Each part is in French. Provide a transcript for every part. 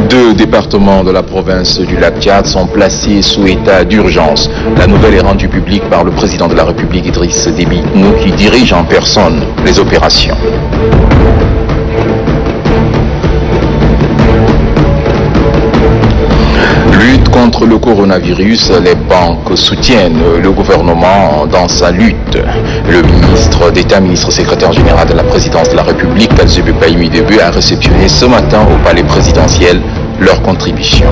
Deux départements de la province du Lac-Tchad sont placés sous état d'urgence. La nouvelle est rendue publique par le président de la République, Idriss Déby Itno, qui dirige en personne les opérations. Lutte contre le coronavirus, les banques soutiennent le gouvernement dans sa lutte. Le ministre d'État, ministre secrétaire général de la présidence de la République, Kazebe Baïmi Debe, a réceptionné ce matin au palais présidentiel leur contribution.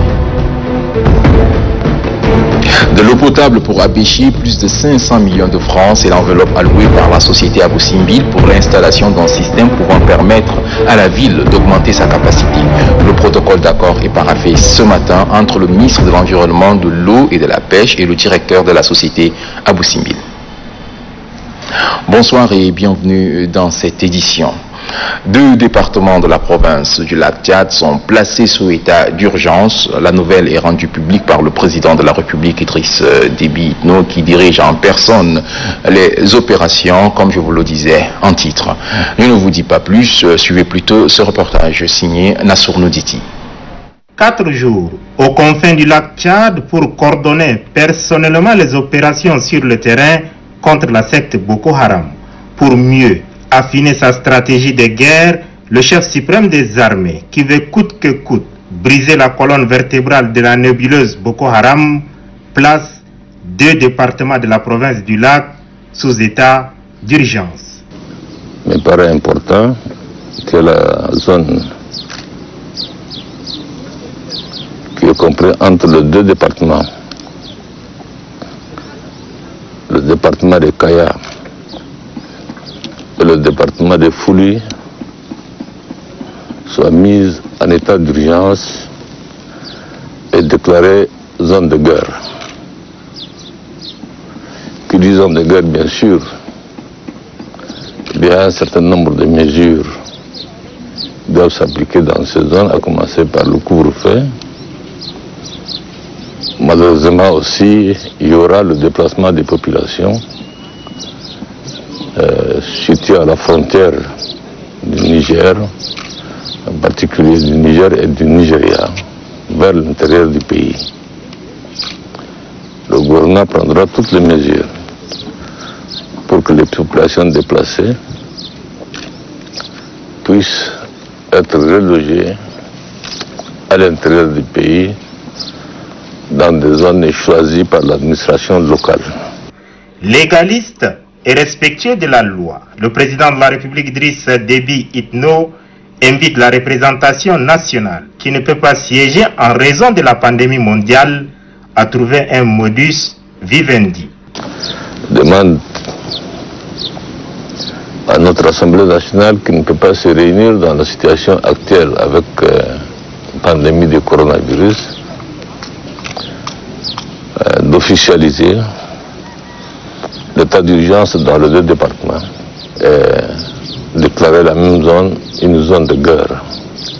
De l'eau potable pour Abéchi, plus de 500 millions de francs, c'est l'enveloppe allouée par la société Abou Simbel pour l'installation d'un système pouvant permettre à la ville d'augmenter sa capacité. Le protocole d'accord est paraphé ce matin entre le ministre de l'Environnement, de l'Eau et de la Pêche et le directeur de la société Abou Simbel. Bonsoir et bienvenue dans cette édition. Deux départements de la province du Lac-Tchad sont placés sous état d'urgence. La nouvelle est rendue publique par le président de la République, Idriss Déby Itno, qui dirige en personne les opérations, comme je vous le disais en titre. Je ne vous dis pas plus, suivez plutôt ce reportage signé Nassour Nouditi. 4 jours aux confins du Lac-Tchad pour coordonner personnellement les opérations sur le terrain contre la secte Boko Haram. Pour mieux affiner sa stratégie de guerre, le chef suprême des armées, qui veut coûte que coûte briser la colonne vertébrale de la nébuleuse Boko Haram, place 2 départements de la province du Lac sous état d'urgence. Il me paraît important que la zone qui est comprise entre les 2 départements, le département de Kaya et le département de Fouli, soit mise en état d'urgence et déclarée zone de guerre. Qui dit zone de guerre, bien sûr, il y a un certain nombre de mesures qui doivent s'appliquer dans ces zones, à commencer par le couvre-feu. Malheureusement aussi, il y aura le déplacement des populations situées à la frontière du Niger, en particulier du Niger et du Nigeria, vers l'intérieur du pays. Le gouvernement prendra toutes les mesures pour que les populations déplacées puissent être relogées à l'intérieur du pays, dans des zones choisies par l'administration locale. Légaliste et respectueux de la loi, le président de la République Idriss Déby Itno invite la représentation nationale, qui ne peut pas siéger en raison de la pandémie mondiale, à trouver un modus vivendi. Demande à notre Assemblée nationale, qui ne peut pas se réunir dans la situation actuelle avec la pandémie du coronavirus, d'officialiser l'état d'urgence dans les 2 départements et déclarer la même zone une zone de guerre,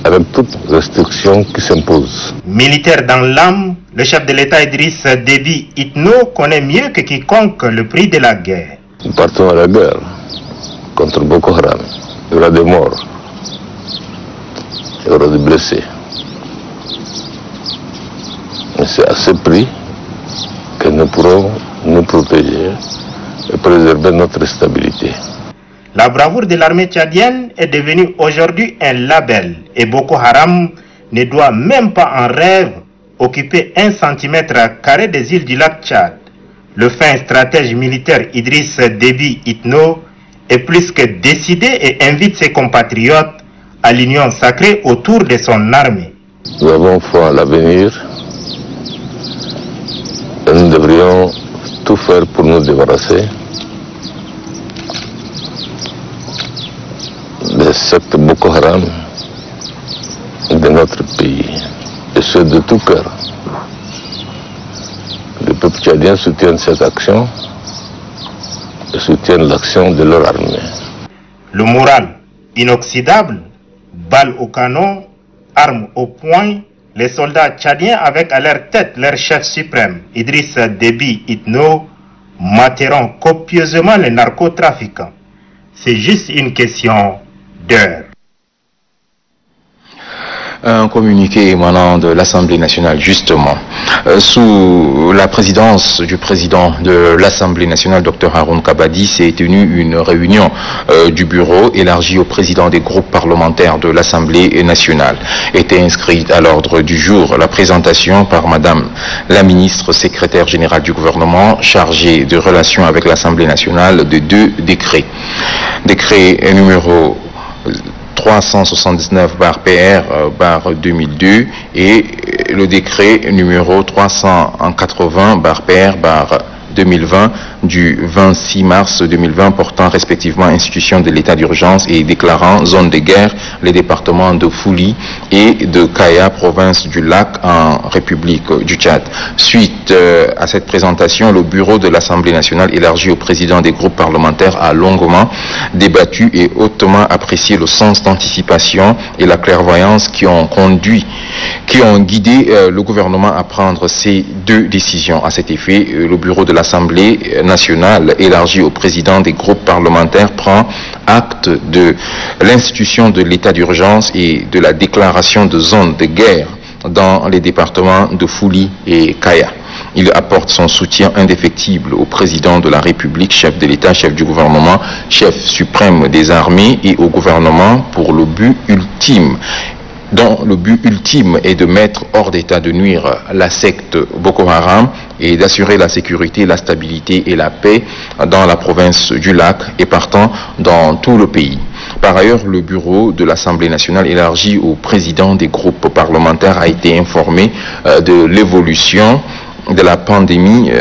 avec toutes les restrictions qui s'imposent. Militaire dans l'âme, le chef de l'État Idriss Déby Itno connaît mieux que quiconque le prix de la guerre. Nous partons à la guerre contre Boko Haram. Il y aura des morts, il y aura des blessés. Mais c'est à ce prix que nous pourrons nous protéger et préserver notre stabilité. La bravoure de l'armée tchadienne est devenue aujourd'hui un label et Boko Haram ne doit même pas en rêve occuper 1 cm² des îles du lac Tchad. Le fin stratège militaire Idriss Déby Itno est plus que décidé et invite ses compatriotes à l'union sacrée autour de son armée. Nous avons foi en l'avenir et nous devrions tout faire pour nous débarrasser de cette Boko Haram de notre pays, et ce de tout cœur. Le peuple tchadien soutient cette action et soutient l'action de leur armée. Le moral inoxydable, balles au canon, armes au poing, les soldats tchadiens avec à leur tête leur chef suprême, Idriss Déby Itno, materont copieusement les narcotrafiquants. C'est juste une question d'heure. Un communiqué émanant de l'Assemblée nationale, justement. Sous la présidence du président de l'Assemblée nationale, Dr Haroun Kabadi, s'est tenue une réunion du bureau élargie au président des groupes parlementaires de l'Assemblée nationale. Était inscrite à l'ordre du jour la présentation par Madame la ministre secrétaire générale du gouvernement chargée de relations avec l'Assemblée nationale de 2 décrets. Décret numéro 379/PR/2002 et le décret numéro 380/PR/2020 du 26 mars 2020 portant respectivement institution de l'état d'urgence et déclarant zone de guerre les départements de Fouli et de Kaya, province du Lac, en République du Tchad. Suite à cette présentation, le bureau de l'Assemblée nationale élargi au président des groupes parlementaires a longuement débattu et hautement apprécié le sens d'anticipation et la clairvoyance qui ont guidé le gouvernement à prendre ces 2 décisions. À cet effet, le bureau de l'Assemblée nationale élargi au président des groupes parlementaires prend acte de l'institution de l'état d'urgence et de la déclaration de zone de guerre dans les départements de Fouli et Kaya. Il apporte son soutien indéfectible au président de la République, chef de l'État, chef du gouvernement, chef suprême des armées et au gouvernement pour le but ultime dont le but ultime est de mettre hors d'état de nuire la secte Boko Haram et d'assurer la sécurité, la stabilité et la paix dans la province du Lac et partant dans tout le pays. Par ailleurs, le bureau de l'Assemblée nationale élargi au président des groupes parlementaires a été informé de l'évolution de la pandémie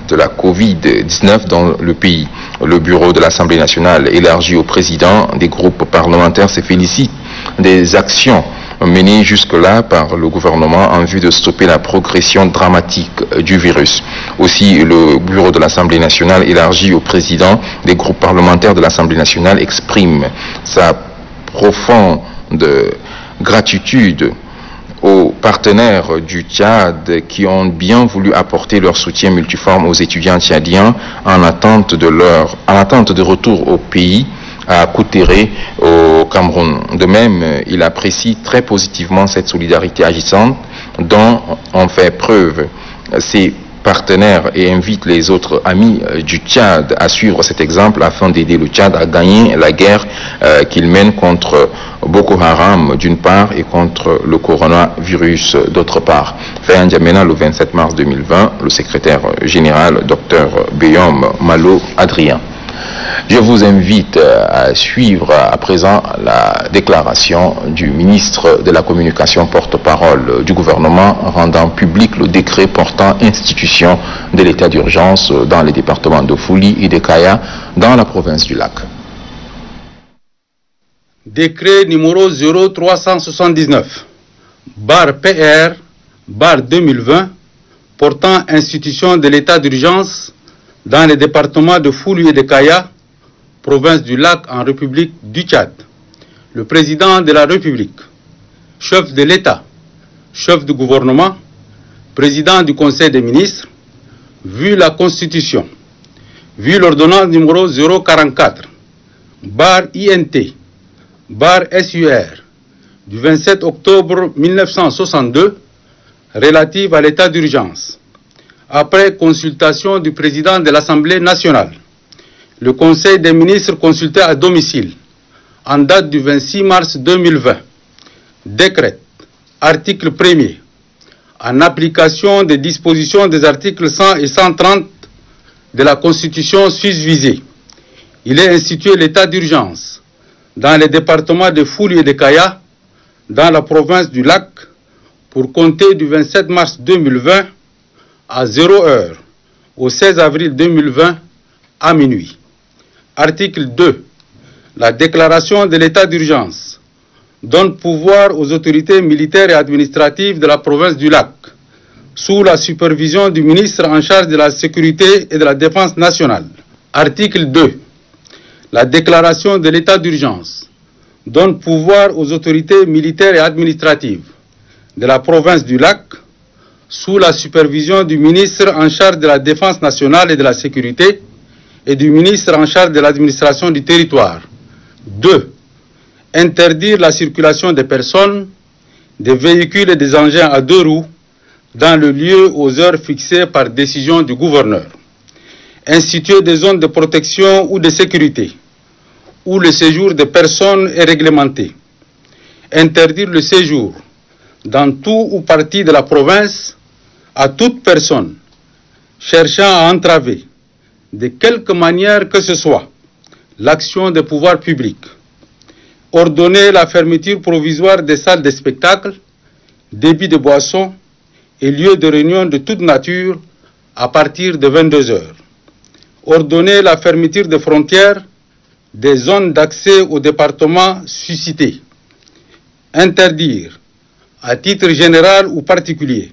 de la Covid-19 dans le pays. Le bureau de l'Assemblée nationale élargi au président des groupes parlementaires se félicite des actions menées jusque-là par le gouvernement en vue de stopper la progression dramatique du virus. Aussi, le bureau de l'Assemblée nationale élargi au président des groupes parlementaires de l'Assemblée nationale exprime sa profonde gratitude aux partenaires du Tchad qui ont bien voulu apporter leur soutien multiforme aux étudiants tchadiens en attente de retour au pays à Kouteré au Cameroun. De même, il apprécie très positivement cette solidarité agissante dont ont fait preuve ses partenaires et invite les autres amis du Tchad à suivre cet exemple afin d'aider le Tchad à gagner la guerre qu'il mène contre Boko Haram d'une part et contre le coronavirus d'autre part. Fait en N'Djamena le 27 mars 2020, le secrétaire général Dr Beyom Malo Adrien. Je vous invite à suivre à présent la déclaration du ministre de la Communication porte-parole du gouvernement rendant public le décret portant institution de l'état d'urgence dans les départements de Fouli et de Kaya dans la province du Lac. Décret numéro 0379/PR/2020 portant institution de l'état d'urgence dans les départements de Fouli et de Kaya, province du Lac en République du Tchad. Le président de la République, chef de l'État, chef du gouvernement, président du Conseil des ministres, vu la Constitution, vu l'ordonnance numéro 044/INT/SUR du 27 octobre 1962 relative à l'état d'urgence. Après consultation du président de l'Assemblée nationale, le Conseil des ministres consulté à domicile, en date du 26 mars 2020, décrète, article 1er, en application des dispositions des articles 100 et 130 de la Constitution susvisée, il est institué l'état d'urgence dans les départements de Fouli et de Kaya, dans la province du Lac, pour compter du 27 mars 2020 à 0h au 16 avril 2020 à minuit. Article 2. La déclaration de l'état d'urgence donne pouvoir aux autorités militaires et administratives de la province du Lac, sous la supervision du ministre en charge de la sécurité et de la défense nationale. Article 2. La déclaration de l'état d'urgence donne pouvoir aux autorités militaires et administratives de la province du Lac, sous la supervision du ministre en charge de la défense nationale et de la sécurité et du ministre en charge de l'administration du territoire. 2. Interdire la circulation des personnes, des véhicules et des engins à 2 roues dans le lieu aux heures fixées par décision du gouverneur. Instituer des zones de protection ou de sécurité, où le séjour des personnes est réglementé. Interdire le séjour dans tout ou partie de la province à toute personne cherchant à entraver, de quelque manière que ce soit, l'action des pouvoirs publics. Ordonner la fermeture provisoire des salles de spectacle, débits de boissons et lieux de réunion de toute nature à partir de 22 heures. Ordonner la fermeture des frontières des zones d'accès aux départements suscités. Interdire, à titre général ou particulier,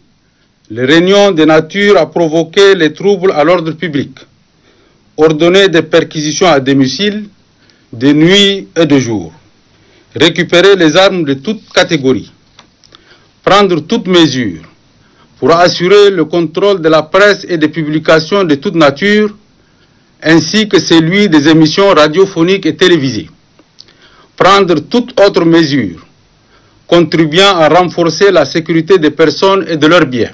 les réunions de nature à provoquer les troubles à l'ordre public. Ordonner des perquisitions à domicile, de nuit et de jour. Récupérer les armes de toute catégorie. Prendre toutes mesures pour assurer le contrôle de la presse et des publications de toute nature, ainsi que celui des émissions radiophoniques et télévisées. Prendre toute autre mesure contribuant à renforcer la sécurité des personnes et de leurs biens.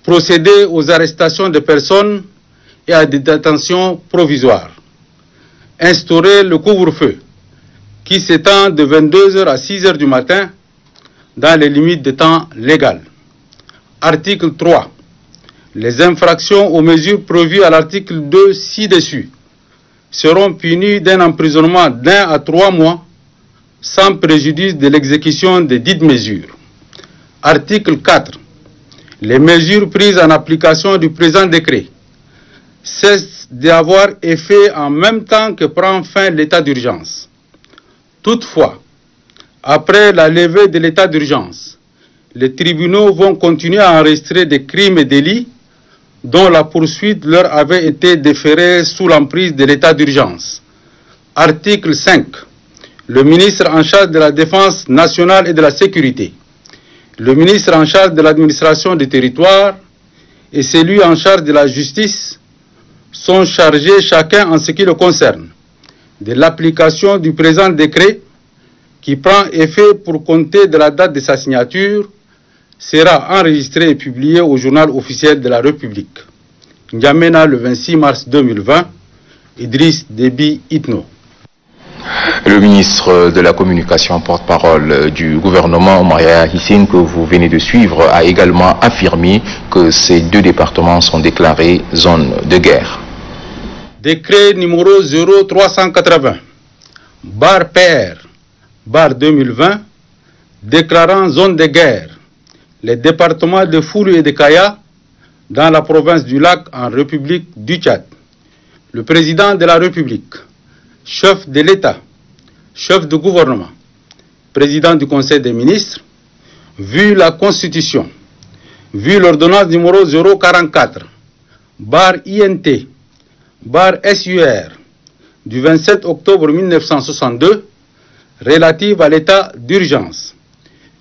Procéder aux arrestations de personnes et à des détentions provisoires. Instaurer le couvre-feu qui s'étend de 22h à 6h du matin dans les limites de temps légales. Article 3. Les infractions aux mesures prévues à l'article 2 ci-dessus seront punies d'un emprisonnement d'1 à 3 mois sans préjudice de l'exécution de dites mesures. Article 4. Les mesures prises en application du présent décret cessent d'avoir effet en même temps que prend fin l'état d'urgence. Toutefois, après la levée de l'état d'urgence, les tribunaux vont continuer à enregistrer des crimes et délits dont la poursuite leur avait été déférée sous l'emprise de l'état d'urgence. Article 5. Le ministre en charge de la Défense nationale et de la Sécurité, le ministre en charge de l'administration du territoire et celui en charge de la justice sont chargés chacun en ce qui le concerne de l'application du présent décret qui prend effet pour compter de la date de sa signature, sera enregistré et publié au journal officiel de la République. N'Djamena, le 26 mars 2020, Idriss Déby Itno. Le ministre de la Communication, porte-parole du gouvernement, Maria Hissine, que vous venez de suivre, a également affirmé que ces 2 départements sont déclarés zones de guerre. Décret numéro 0380, bar PR, bar 2020, déclarant zone de guerre les départements de Foulou et de Kaya dans la province du Lac en République du Tchad. Le président de la République, chef de l'État, chef de gouvernement, président du Conseil des ministres, vu la Constitution, vu l'ordonnance numéro 044, bar INT, bar SUR, du 27 octobre 1962, relative à l'état d'urgence,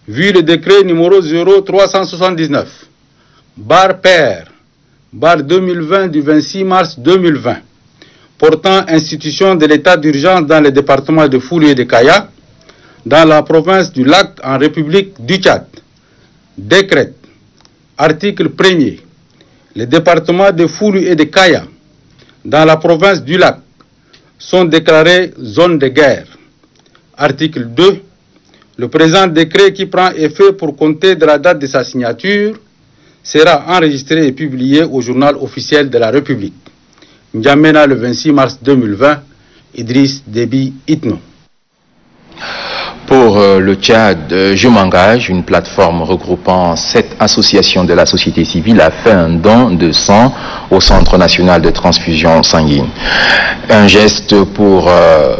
vu le décret numéro 0379, bar PR, bar 2020 du 26 mars 2020, portant institution de l'état d'urgence dans les départements de Foulou et de Kaya, dans la province du Lac en République du Tchad. Décrète, article 1er, les départements de Foulou et de Kaya, dans la province du Lac, sont déclarés zones de guerre. Article 2, le présent décret qui prend effet pour compter de la date de sa signature sera enregistré et publié au journal officiel de la République. N'Djamena, le 26 mars 2020, Idriss Déby Itno. Pour le Tchad, Je m'engage, une plateforme regroupant 7 associations de la société civile, a fait un don de sang au Centre national de transfusion sanguine. Un geste pour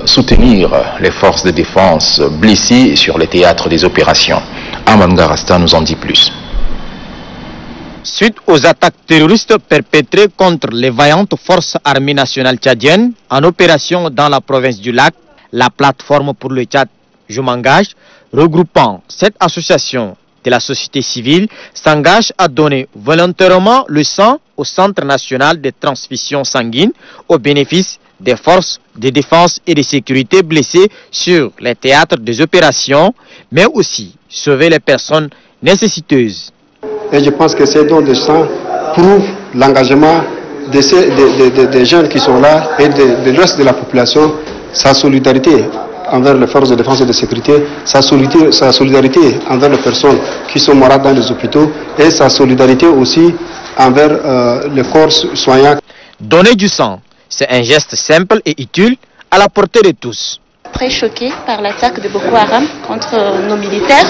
soutenir les forces de défense blessées sur les théâtres des opérations. Aman Garasta nous en dit plus. Suite aux attaques terroristes perpétrées contre les vaillantes forces armées nationales tchadiennes en opération dans la province du Lac, la plateforme pour le Tchad Je m'engage, regroupant 7 associations de la société civile, s'engage à donner volontairement le sang au Centre national de transfusion sanguine au bénéfice des forces de défense et de sécurité blessées sur les théâtres des opérations, mais aussi sauver les personnes nécessiteuse. Et je pense que ces dons de sang prouvent l'engagement des jeunes qui sont là et de reste de la population, sa solidarité envers les forces de défense et de sécurité, sa solidarité envers les personnes qui sont malades dans les hôpitaux et sa solidarité aussi envers les corps soignants. Donner du sang, c'est un geste simple et utile à la portée de tous. Très choqué par l'attaque de Boko Haram contre nos militaires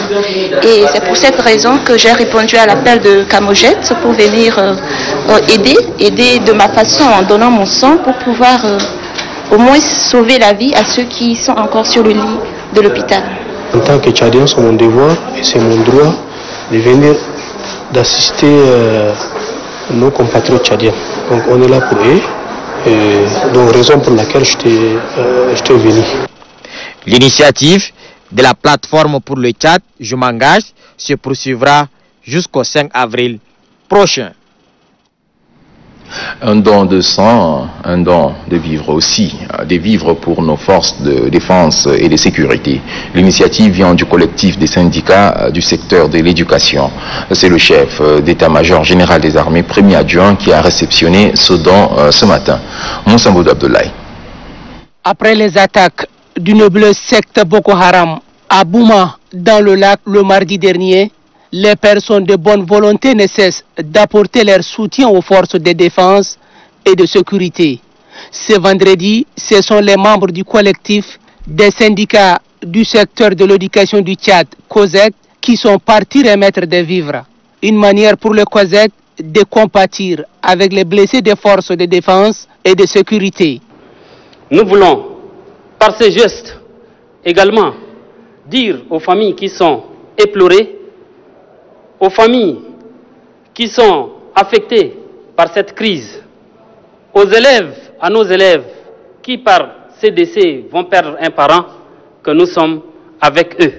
et c'est pour cette raison que j'ai répondu à l'appel de Kamojet pour venir aider de ma façon en donnant mon sang pour pouvoir au moins sauver la vie à ceux qui sont encore sur le lit de l'hôpital. En tant que Tchadien, c'est mon devoir et c'est mon droit de venir d'assister nos compatriotes tchadiens. Donc on est là pour eux et donc raison pour laquelle je t'ai venu. L'initiative de la plateforme pour le Tchad, Je m'engage, se poursuivra jusqu'au 5 avril prochain. Un don de sang, un don de vivre aussi, des vivres pour nos forces de défense et de sécurité. L'initiative vient du collectif des syndicats du secteur de l'éducation. C'est le chef d'état-major général des armées, premier adjoint, qui a réceptionné ce don ce matin. Moussa Mbodou Abdoulaye. Après les attaques d'une nébuleuses secte Boko Haram à Bouma, dans le lac, le mardi dernier, les personnes de bonne volonté ne cessent d'apporter leur soutien aux forces de défense et de sécurité. Ce vendredi, ce sont les membres du collectif des syndicats du secteur de l'éducation du Tchad, COSEC, qui sont partis remettre des vivres. Une manière pour le COSEC de compatir avec les blessés des forces de défense et de sécurité. Nous voulons, par ces gestes, également dire aux familles qui sont éplorées, aux familles qui sont affectées par cette crise, aux élèves, à nos élèves qui par ces décès vont perdre un parent, que nous sommes avec eux.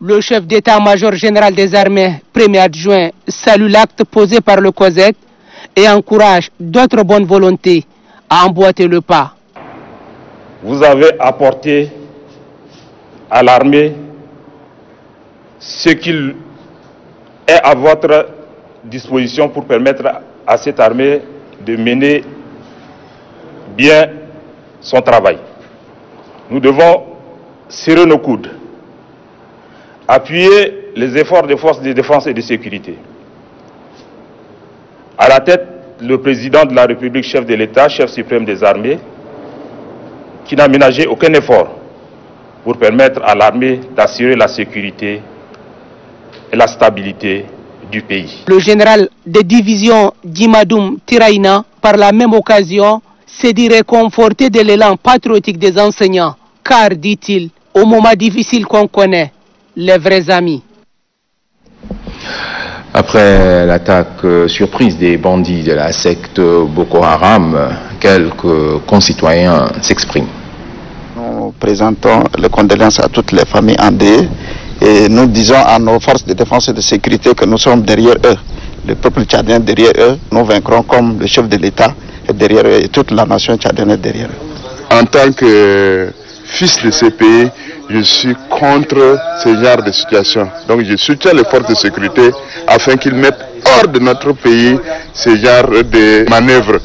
Le chef d'état-major général des armées, premier adjoint, salue l'acte posé par le COSEC et encourage d'autres bonnes volontés à emboîter le pas. Vous avez apporté à l'armée ce qu'il est à votre disposition pour permettre à cette armée de mener bien son travail. Nous devons serrer nos coudes, appuyer les efforts des forces de défense et de sécurité. À la tête, le président de la République, chef de l'État, chef suprême des armées, qui n'a ménagé aucun effort pour permettre à l'armée d'assurer la sécurité et la stabilité du pays. Le général de division Djimadoum Tiraïna, par la même occasion, s'est dit réconforté de l'élan patriotique des enseignants, car, dit-il, au moment difficile qu'on connaît, les vrais amis. Après l'attaque surprise des bandits de la secte Boko Haram, quelques concitoyens s'expriment. Nous présentons les condoléances à toutes les familles endeuillées et nous disons à nos forces de défense et de sécurité que nous sommes derrière eux. Le peuple tchadien derrière eux, nous vaincrons comme le chef de l'État est derrière eux et toute la nation tchadienne est derrière eux. En tant que fils de ce pays, je suis contre ce genre de situation. Donc je soutiens les forces de sécurité afin qu'ils mettent hors de notre pays ce genre de manœuvres.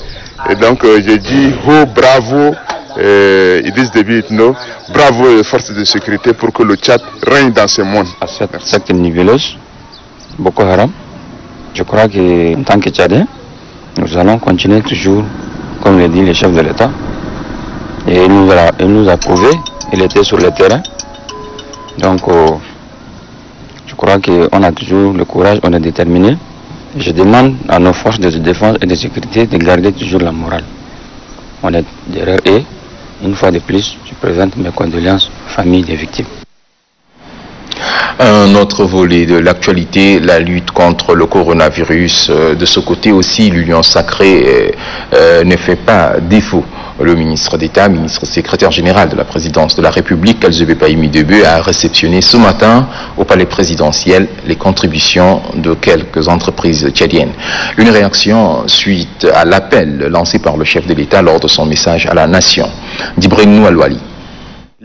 Et donc je dis bravo Idriss Déby Itno, bravo aux forces de sécurité pour que le Tchad règne dans ce monde. À cette secte niveleuse, Boko Haram, je crois qu'en tant que Tchadien, nous allons continuer toujours, comme le dit le chef de l'État. Et il nous a prouvé, il était sur le terrain. Donc je crois qu'on a toujours le courage, on est déterminé. Je demande à nos forces de défense et de sécurité de garder toujours la morale. On est derrière eux. Une fois de plus, je présente mes condoléances aux familles des victimes. Un autre volet de l'actualité, la lutte contre le coronavirus. De ce côté aussi, l'Union sacrée ne fait pas défaut. Le ministre d'État, ministre secrétaire général de la présidence de la République, Elzebe Paimi Debe, a réceptionné ce matin au palais présidentiel les contributions de quelques entreprises tchadiennes. Une réaction suite à l'appel lancé par le chef de l'État lors de son message à la nation. Djibril Noualouali.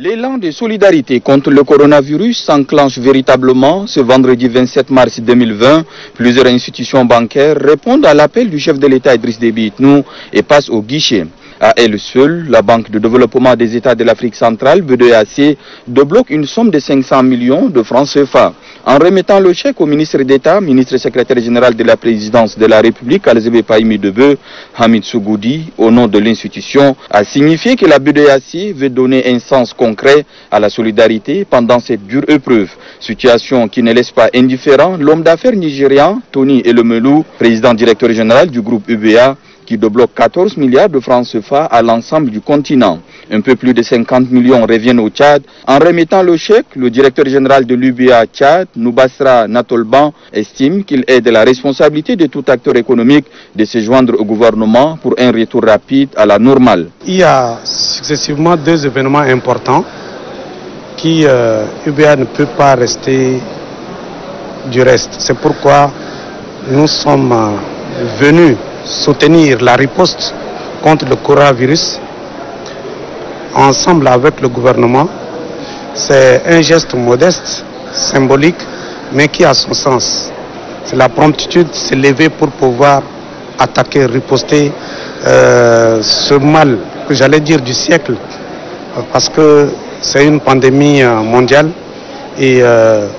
L'élan de solidarité contre le coronavirus s'enclenche véritablement ce vendredi 27 mars 2020. Plusieurs institutions bancaires répondent à l'appel du chef de l'État Idriss Déby Itno et passent au guichet. À elle seule, la Banque de développement des États de l'Afrique centrale, BEDEAC, débloque une somme de 500 millions de francs CFA. En remettant le chèque au ministre d'État, ministre secrétaire général de la présidence de la République, Alzebe Paimi Debe, Hamid Sougoudi, au nom de l'institution, a signifié que la BEDEAC veut donner un sens concret à la solidarité pendant cette dure épreuve. Situation qui ne laisse pas indifférent l'homme d'affaires nigérian, Tony Elemelou, président directeur général du groupe UBA, qui débloque 14 milliards de francs CFA à l'ensemble du continent. Un peu plus de 50 millions reviennent au Tchad. En remettant le chèque, le directeur général de l'UBA Tchad, Noubasra Natolban, estime qu'il est de la responsabilité de tout acteur économique de se joindre au gouvernement pour un retour rapide à la normale. Il y a successivement deux événements importants qui UBA ne peut pas rester du reste. C'est pourquoi nous sommes venus soutenir la riposte contre le coronavirus ensemble avec le gouvernement. C'est un geste modeste, symbolique, mais qui a son sens. C'est la promptitude, c'est lever pour pouvoir attaquer, riposter ce mal que j'allais dire du siècle, parce que c'est une pandémie mondiale et à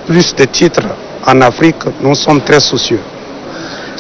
plus de titres en Afrique, nous sommes très soucieux.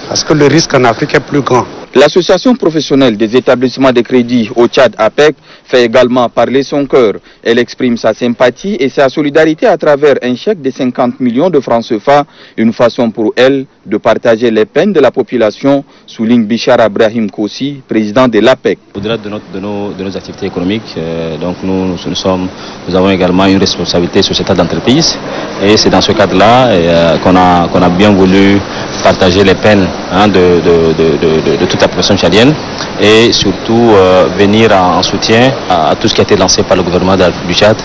Parce que le risque en Afrique est plus grand. L'association professionnelle des établissements de crédit au Tchad, APEC, fait également parler son cœur. Elle exprime sa sympathie et sa solidarité à travers un chèque de 50 millions de francs CFA, une façon pour elle de partager les peines de la population, souligne Bichar Abrahim Kossi, président de l'APEC. Au-delà de nos activités économiques, donc nous avons également une responsabilité sociétale d'entreprise et c'est dans ce cadre-là qu'on a bien voulu partager les peines de toute la population tchadienne et surtout venir en soutien à tout ce qui a été lancé par le gouvernement du Tchad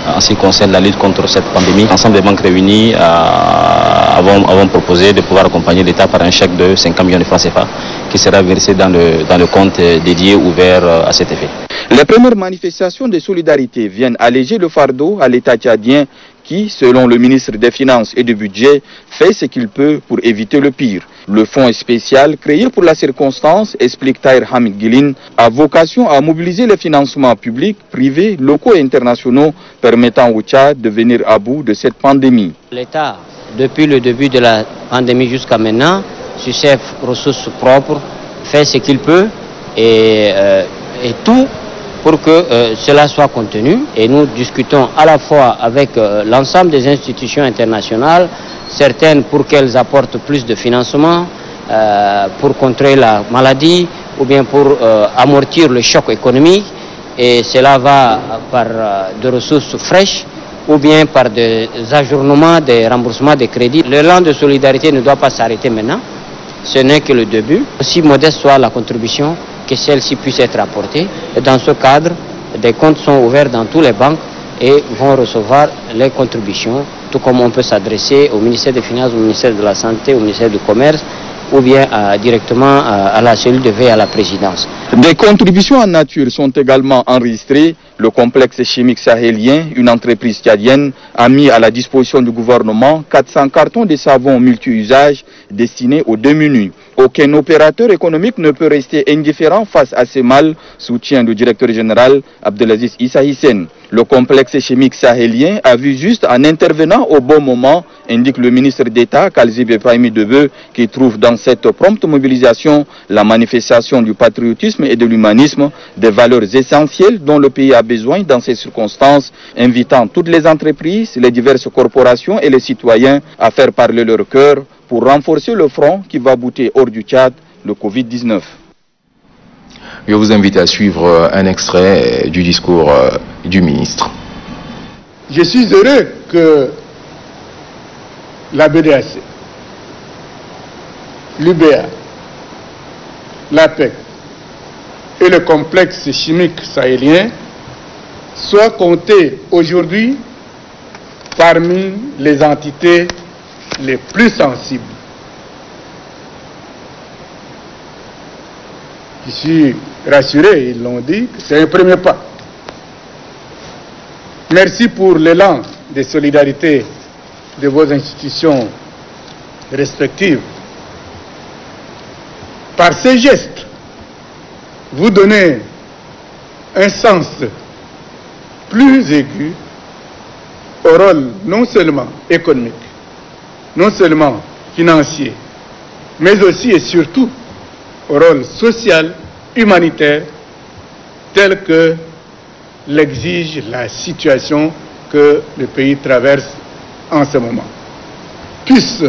en ce qui concerne la lutte contre cette pandémie. L'ensemble des banques réunies avons proposé de pouvoir accompagner l'État par un chèque de 50 millions de francs CFA qui sera versé dans le compte dédié ouvert à cet effet. Les premières manifestations de solidarité viennent alléger le fardeau à l'État tchadien qui, selon le ministre des Finances et du Budget, fait ce qu'il peut pour éviter le pire. Le fonds spécial créé pour la circonstance, explique Tahir Hamid Guilin, a vocation à mobiliser les financements publics, privés, locaux et internationaux permettant au Tchad de venir à bout de cette pandémie. L'État, depuis le début de la pandémie jusqu'à maintenant, sur ses ressources propres, fait ce qu'il peut et tout pour que cela soit contenu. Et nous discutons à la fois avec l'ensemble des institutions internationales, certaines pour qu'elles apportent plus de financement pour contrer la maladie ou bien pour amortir le choc économique. Et cela va par des ressources fraîches ou bien par des ajournements, des remboursements des crédits. L'élan de solidarité ne doit pas s'arrêter maintenant. Ce n'est que le début. Aussi modeste soit la contribution, que celle-ci puisse être apportée. Et dans ce cadre, des comptes sont ouverts dans toutes les banques et vont recevoir les contributions, tout comme on peut s'adresser au ministère des Finances, au ministère de la Santé, au ministère du Commerce, ou bien directement à la cellule de veille à la présidence. Des contributions en nature sont également enregistrées. Le complexe chimique sahélien, une entreprise tchadienne, a mis à la disposition du gouvernement 400 cartons de savon multi-usage destinés aux démunis. Aucun opérateur économique ne peut rester indifférent face à ces mal, soutient le directeur général Abdelaziz Issa Hissène. Le complexe chimique sahélien a vu juste en intervenant au bon moment, indique le ministre d'État Alzebe Paimi Debe, qui trouve dans cette prompte mobilisation la manifestation du patriotisme et de l'humanisme, des valeurs essentielles dont le pays a besoin dans ces circonstances, invitant toutes les entreprises, les diverses corporations et les citoyens à faire parler leur cœur pour renforcer le front qui va bouter hors du Tchad le Covid-19. Je vous invite à suivre un extrait du discours du ministre. Je suis heureux que la BEDEAC, l'UBA, l'APEC et le complexe chimique sahélien soient comptés aujourd'hui parmi les entités les plus sensibles. Je suis rassuré, ils l'ont dit, c'est un premier pas. Merci pour l'élan de solidarité de vos institutions respectives. Par ces gestes, vous donnez un sens plus aigu au rôle non seulement économique, non seulement financier, mais aussi et surtout au rôle social, humanitaire, tel que l'exige la situation que le pays traverse en ce moment. Puissent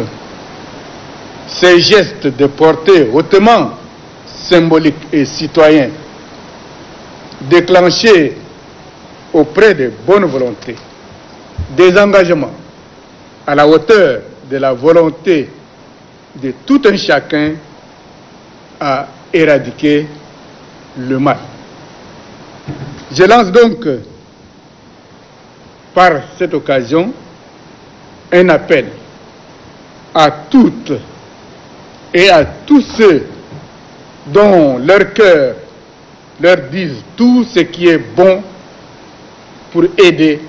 ces gestes de portée hautement symbolique et citoyen déclencher auprès des bonnes volontés des engagements à la hauteur de la volonté de tout un chacun à éradiquer le mal. Je lance donc par cette occasion un appel à toutes et à tous ceux dont leur cœur leur disent tout ce qui est bon pour aider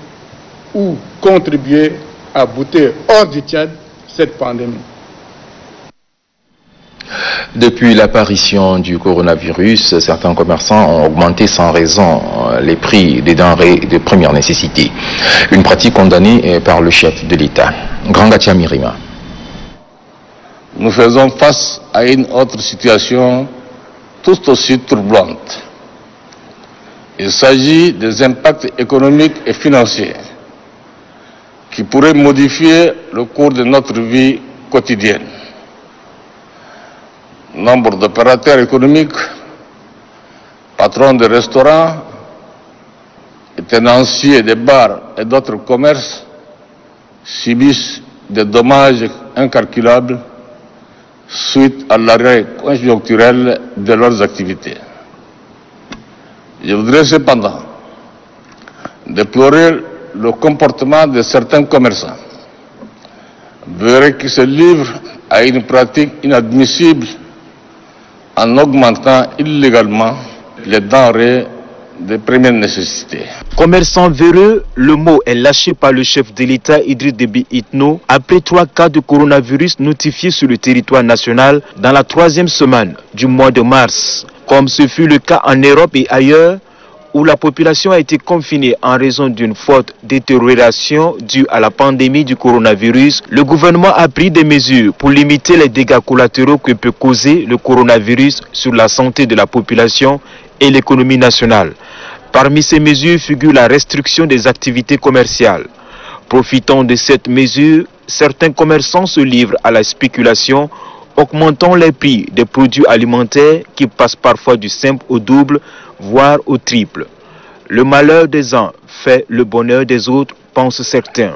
ou contribuer à bouter hors du Tchad cette pandémie. Depuis l'apparition du coronavirus, certains commerçants ont augmenté sans raison les prix des denrées de première nécessité. Une pratique condamnée par le chef de l'État. Grangatia Mirima. Nous faisons face à une autre situation tout aussi troublante. Il s'agit des impacts économiques et financiers qui pourraient modifier le cours de notre vie quotidienne. Nombre d'opérateurs économiques, patrons de restaurants, tenanciers de bars et d'autres commerces subissent des dommages incalculables suite à l'arrêt conjoncturel de leurs activités. Je voudrais cependant déplorer le comportement de certains commerçants, qui se livrent à une pratique inadmissible en augmentant illégalement les denrées de première nécessité. Commerçant véreux, le mot est lâché par le chef de l'État Idriss Déby Itno après 3 cas de coronavirus notifiés sur le territoire national dans la 3e semaine du mois de mars. Comme ce fut le cas en Europe et ailleurs, où la population a été confinée en raison d'une forte détérioration due à la pandémie du coronavirus, le gouvernement a pris des mesures pour limiter les dégâts collatéraux que peut causer le coronavirus sur la santé de la population et l'économie nationale. Parmi ces mesures figure la restriction des activités commerciales. Profitant de cette mesure, certains commerçants se livrent à la spéculation, augmentant les prix des produits alimentaires qui passent parfois du simple au double, voire au triple. Le malheur des uns fait le bonheur des autres, pensent certains.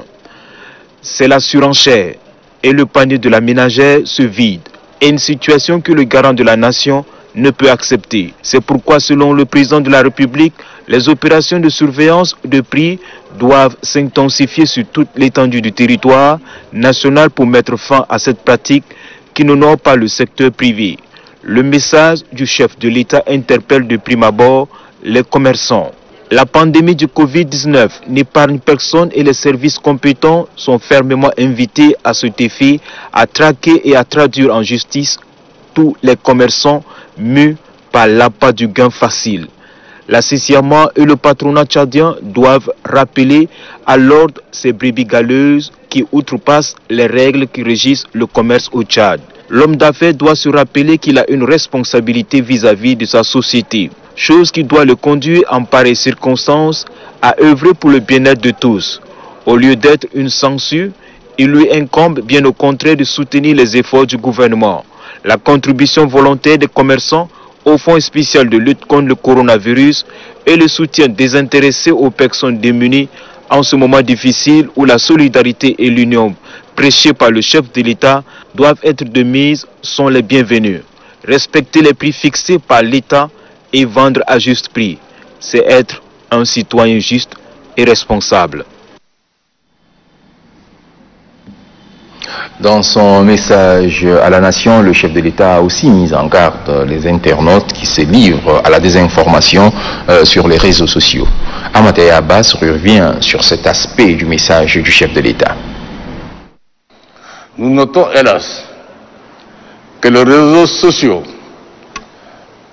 C'est la surenchère et le panier de la ménagère se vide, et une situation que le garant de la nation ne peut accepter. C'est pourquoi, selon le président de la République, les opérations de surveillance de prix doivent s'intensifier sur toute l'étendue du territoire national pour mettre fin à cette pratique qui n'honore pas le secteur privé. Le message du chef de l'État interpelle de prime abord les commerçants. La pandémie du Covid-19 n'épargne personne et les services compétents sont fermement invités à cet effet à traquer et à traduire en justice tous les commerçants mus par l'appât du gain facile. L'association et le patronat tchadien doivent rappeler à l'ordre ces brebis galeuses qui outrepassent les règles qui régissent le commerce au Tchad. L'homme d'affaires doit se rappeler qu'il a une responsabilité vis-à-vis de sa société, chose qui doit le conduire en pareille circonstance à œuvrer pour le bien-être de tous. Au lieu d'être une censure, il lui incombe bien au contraire de soutenir les efforts du gouvernement. La contribution volontaire des commerçants au Fonds spécial de lutte contre le coronavirus et le soutien désintéressé aux personnes démunies en ce moment difficile où la solidarité et l'union prêchées par le chef de l'État doivent être de mise sont les bienvenus. Respecter les prix fixés par l'État et vendre à juste prix, c'est être un citoyen juste et responsable. Dans son message à la nation, le chef de l'État a aussi mis en garde les internautes qui se livrent à la désinformation sur les réseaux sociaux. Amatei Abbas revient sur cet aspect du message du chef de l'État. Nous notons, hélas, que les réseaux sociaux,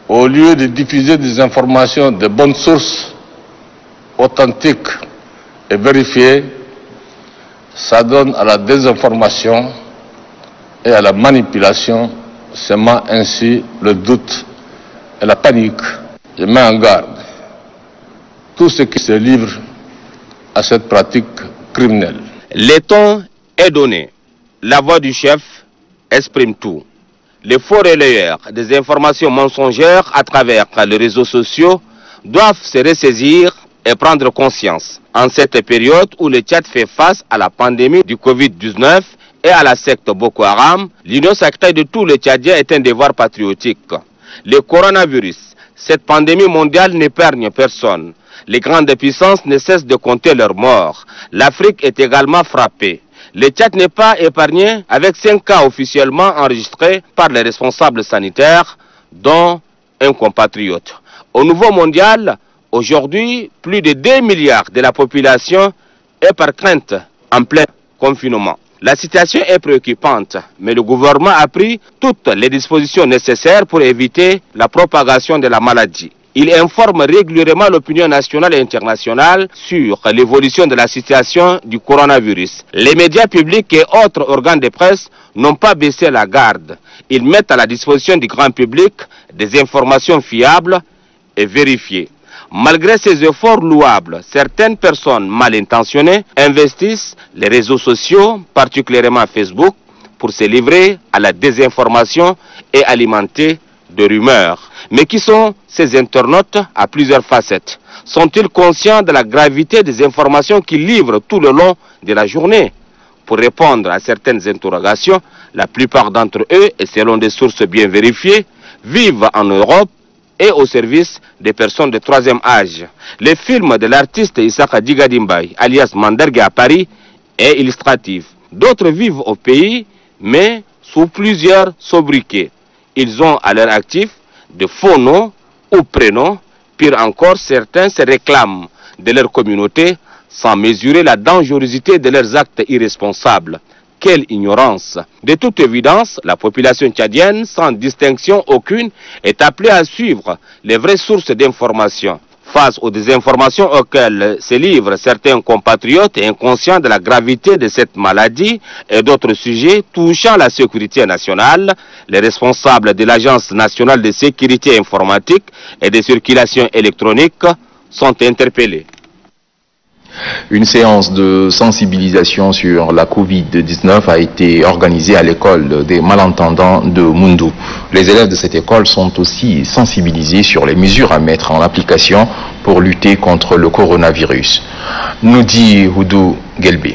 au lieu de diffuser des informations de bonnes sources, authentiques et vérifiées, s'adonnent à la désinformation et à la manipulation, semant ainsi le doute et la panique. Je mets en garde tous ceux qui se livrent à cette pratique criminelle. Le ton est donné. La voix du chef exprime tout. Les faux relayeurs des informations mensongères à travers les réseaux sociaux doivent se ressaisir et prendre conscience. En cette période où le Tchad fait face à la pandémie du Covid-19 et à la secte Boko Haram, l'union sacrée de tous les Tchadiens est un devoir patriotique. Le coronavirus, cette pandémie mondiale n'épargne personne. Les grandes puissances ne cessent de compter leurs morts. L'Afrique est également frappée. Le Tchad n'est pas épargné avec 5 cas officiellement enregistrés par les responsables sanitaires, dont un compatriote. Au niveau mondial, aujourd'hui, plus de 2 milliards de la population est par crainte en plein confinement. La situation est préoccupante, mais le gouvernement a pris toutes les dispositions nécessaires pour éviter la propagation de la maladie. Il informe régulièrement l'opinion nationale et internationale sur l'évolution de la situation du coronavirus. Les médias publics et autres organes de presse n'ont pas baissé la garde. Ils mettent à la disposition du grand public des informations fiables et vérifiées. Malgré ces efforts louables, certaines personnes mal intentionnées investissent les réseaux sociaux, particulièrement Facebook, pour se livrer à la désinformation et alimenter de rumeurs. Mais qui sont ces internautes à plusieurs facettes? Sont-ils conscients de la gravité des informations qu'ils livrent tout le long de la journée? Pour répondre à certaines interrogations, la plupart d'entre eux, et selon des sources bien vérifiées, vivent en Europe et au service des personnes de troisième âge. Le film de l'artiste Issaka Digadimbaye, alias Mandergue à Paris, est illustratif. D'autres vivent au pays, mais sous plusieurs sobriquets. Ils ont à leur actif de faux noms ou prénoms. Pire encore, certains se réclament de leur communauté sans mesurer la dangerosité de leurs actes irresponsables. Quelle ignorance! De toute évidence, la population tchadienne, sans distinction aucune, est appelée à suivre les vraies sources d'information. Face aux désinformations auxquelles se livrent certains compatriotes inconscients de la gravité de cette maladie et d'autres sujets touchant la sécurité nationale, les responsables de l'Agence nationale de sécurité informatique et de circulation électronique sont interpellés. Une séance de sensibilisation sur la Covid-19 a été organisée à l'école des malentendants de Moundou. Les élèves de cette école sont aussi sensibilisés sur les mesures à mettre en application pour lutter contre le coronavirus. Nous dit Houdou Gelbi.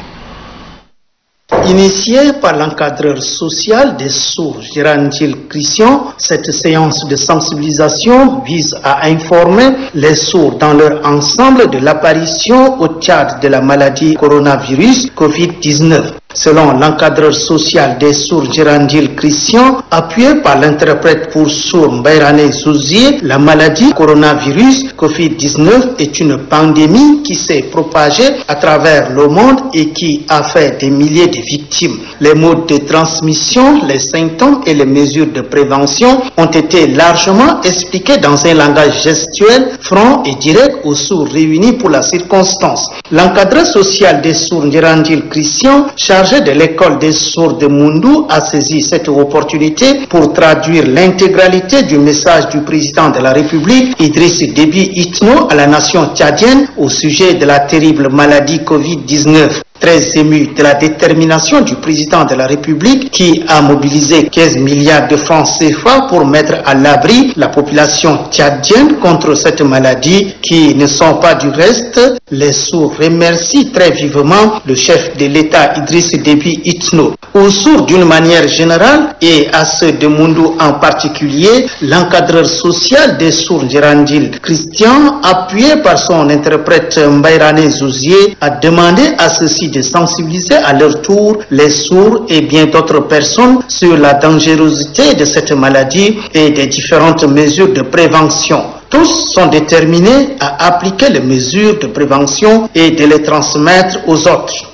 Initiée par l'encadreur social des sourds Gérard Christian, cette séance de sensibilisation vise à informer les sourds dans leur ensemble de l'apparition au Tchad de la maladie coronavirus Covid-19. Selon l'encadreur social des sourds Gérandil Christian, appuyé par l'interprète pour sourds Mbayrane Zouzié, la maladie coronavirus Covid-19 est une pandémie qui s'est propagée à travers le monde et qui a fait des milliers de victimes. Les modes de transmission, les symptômes et les mesures de prévention ont été largement expliqués dans un langage gestuel, franc et direct aux sourds réunis pour la circonstance. L'encadreur social des sourds Gérandil Christian, chargé de l'école des sourds de Moundou, a saisi cette opportunité pour traduire l'intégralité du message du président de la République, Idriss Déby Itno, à la nation tchadienne au sujet de la terrible maladie Covid-19. Très ému de la détermination du président de la République qui a mobilisé 15 milliards de francs CFA pour mettre à l'abri la population tchadienne contre cette maladie qui ne sont pas du reste, les sourds remercient très vivement le chef de l'État Idriss Déby Itno. Aux sourds d'une manière générale et à ceux de Moundou en particulier, l'encadreur social des sourds Gérandil Christian, appuyé par son interprète Mbayrane Zouzié, a demandé à ceux-ci de sensibiliser à leur tour les sourds et bien d'autres personnes sur la dangerosité de cette maladie et des différentes mesures de prévention. Tous sont déterminés à appliquer les mesures de prévention et de les transmettre aux autres.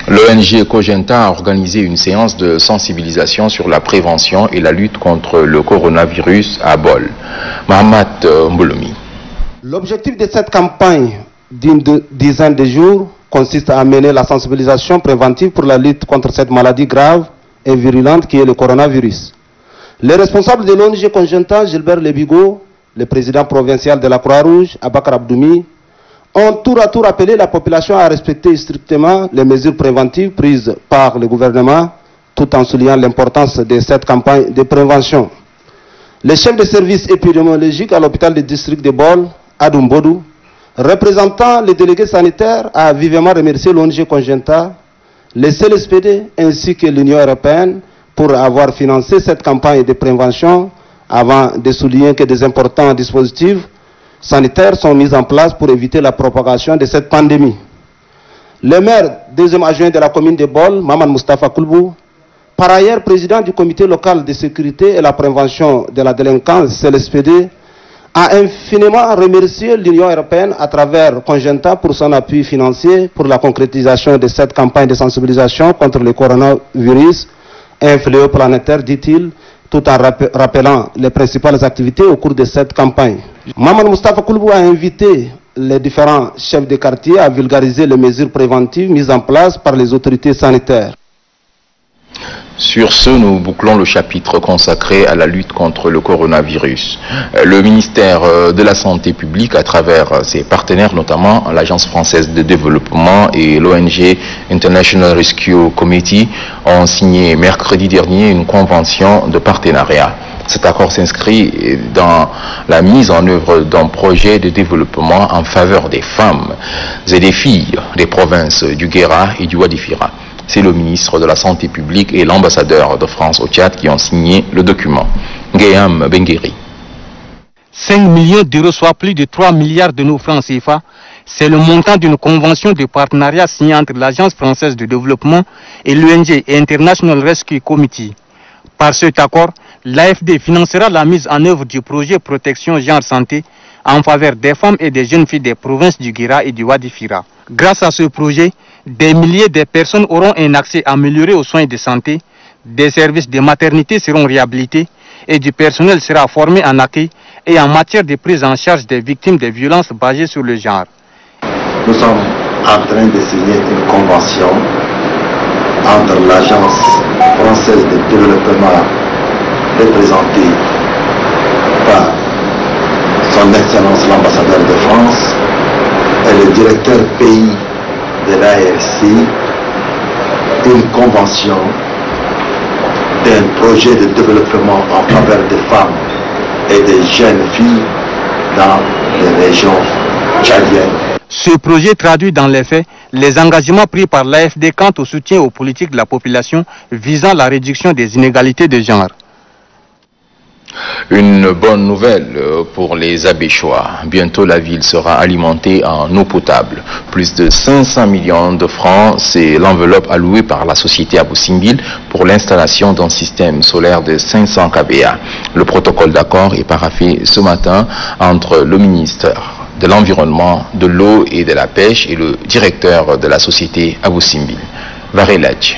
L'ONG Cogenta a organisé une séance de sensibilisation sur la prévention et la lutte contre le coronavirus à Bol. Mohamed Mbouloumi. L'objectif de cette campagne d'une dizaine de jours consiste à amener la sensibilisation préventive pour la lutte contre cette maladie grave et virulente qui est le coronavirus. Les responsables de l'ONG Cogenta, Gilbert Lebigo, le président provincial de la Croix-Rouge, Abakar Abdoumi, ont tour à tour appelé la population à respecter strictement les mesures préventives prises par le gouvernement, tout en soulignant l'importance de cette campagne de prévention. Le chef de service épidémiologique à l'hôpital du district de Bol, Adoum Bodou, représentant les délégués sanitaires, a vivement remercié l'ONG Cogenta, les CLSPD ainsi que l'Union européenne pour avoir financé cette campagne de prévention, avant de souligner que des importants dispositifs sanitaires sont mis en place pour éviter la propagation de cette pandémie. Le maire, deuxième adjoint de la commune de Bol, Maman Moustapha Koulbou, par ailleurs président du comité local de sécurité et la prévention de la délinquance, CLSPD, a infiniment remercié l'Union européenne à travers Cogenta pour son appui financier pour la concrétisation de cette campagne de sensibilisation contre le coronavirus, un fléau planétaire, dit-il, tout en rappelant les principales activités au cours de cette campagne. Maman Moustapha Koulbou a invité les différents chefs de quartier à vulgariser les mesures préventives mises en place par les autorités sanitaires. Sur ce, nous bouclons le chapitre consacré à la lutte contre le coronavirus. Le ministère de la Santé publique, à travers ses partenaires, notamment l'Agence française de développement et l'ONG International Rescue Committee, ont signé mercredi dernier une convention de partenariat. Cet accord s'inscrit dans la mise en œuvre d'un projet de développement en faveur des femmes et des filles des provinces du Guéra et du Wadifira. C'est le ministre de la Santé publique et l'ambassadeur de France au Tchad qui ont signé le document. Guéam Bengueri. 5 millions d'euros, soit plus de 3 milliards de nos francs CFA, c'est le montant d'une convention de partenariat signée entre l'Agence française de développement et l'ONG International Rescue Committee. Par cet accord, l'AFD financera la mise en œuvre du projet Protection Genre Santé en faveur des femmes et des jeunes filles des provinces du Guéra et du Wadifira. Grâce à ce projet, des milliers de personnes auront un accès amélioré aux soins de santé, des services de maternité seront réhabilités et du personnel sera formé en accueil et en matière de prise en charge des victimes de violences basées sur le genre. Nous sommes en train de signer une convention entre l'Agence française de développement représentée par son Excellence l'ambassadeur de France et le directeur pays de l'ARC, une convention d'un projet de développement en faveur des femmes et des jeunes filles dans les régions tchadiennes. Ce projet traduit dans les faits les engagements pris par l'AFD quant au soutien aux politiques de la population visant la réduction des inégalités de genre. Une bonne nouvelle pour les Abéchois. Bientôt la ville sera alimentée en eau potable. Plus de 500 millions de francs, c'est l'enveloppe allouée par la société Abou Simbel pour l'installation d'un système solaire de 500 kVA. Le protocole d'accord est paraphé ce matin entre le ministère de l'Environnement, de l'eau et de la pêche et le directeur de la société Abou Simbel. Varelaj.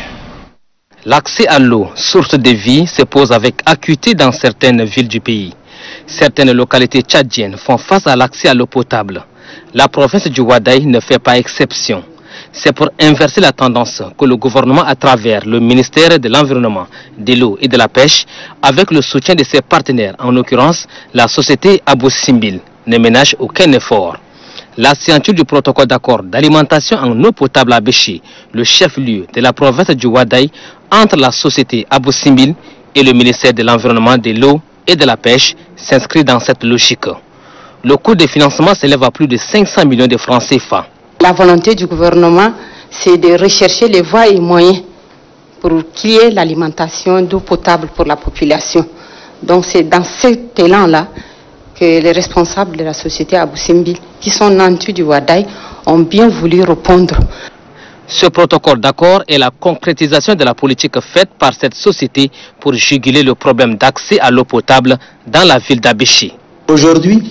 L'accès à l'eau, source de vie, se pose avec acuité dans certaines villes du pays. Certaines localités tchadiennes font face à l'accès à l'eau potable. La province du Wadaï ne fait pas exception. C'est pour inverser la tendance que le gouvernement, à travers le ministère de l'Environnement, de l'eau et de la pêche, avec le soutien de ses partenaires, en l'occurrence la société Abou Simbel, ne ménage aucun effort. La signature du protocole d'accord d'alimentation en eau potable à Béchi, le chef-lieu de la province du Wadaï, entre la société Abou Simbel et le ministère de l'Environnement, de l'eau et de la pêche, s'inscrit dans cette logique. Le coût de financement s'élève à plus de 500 millions de francs CFA. La volonté du gouvernement, c'est de rechercher les voies et moyens pour qu'il y ait l'alimentation d'eau potable pour la population. Donc c'est dans cet élan-là que les responsables de la société Abou Simbel, qui sont nantis du Wadaï, ont bien voulu répondre. Ce protocole d'accord est la concrétisation de la politique faite par cette société pour juguler le problème d'accès à l'eau potable dans la ville d'Abéchi. Aujourd'hui,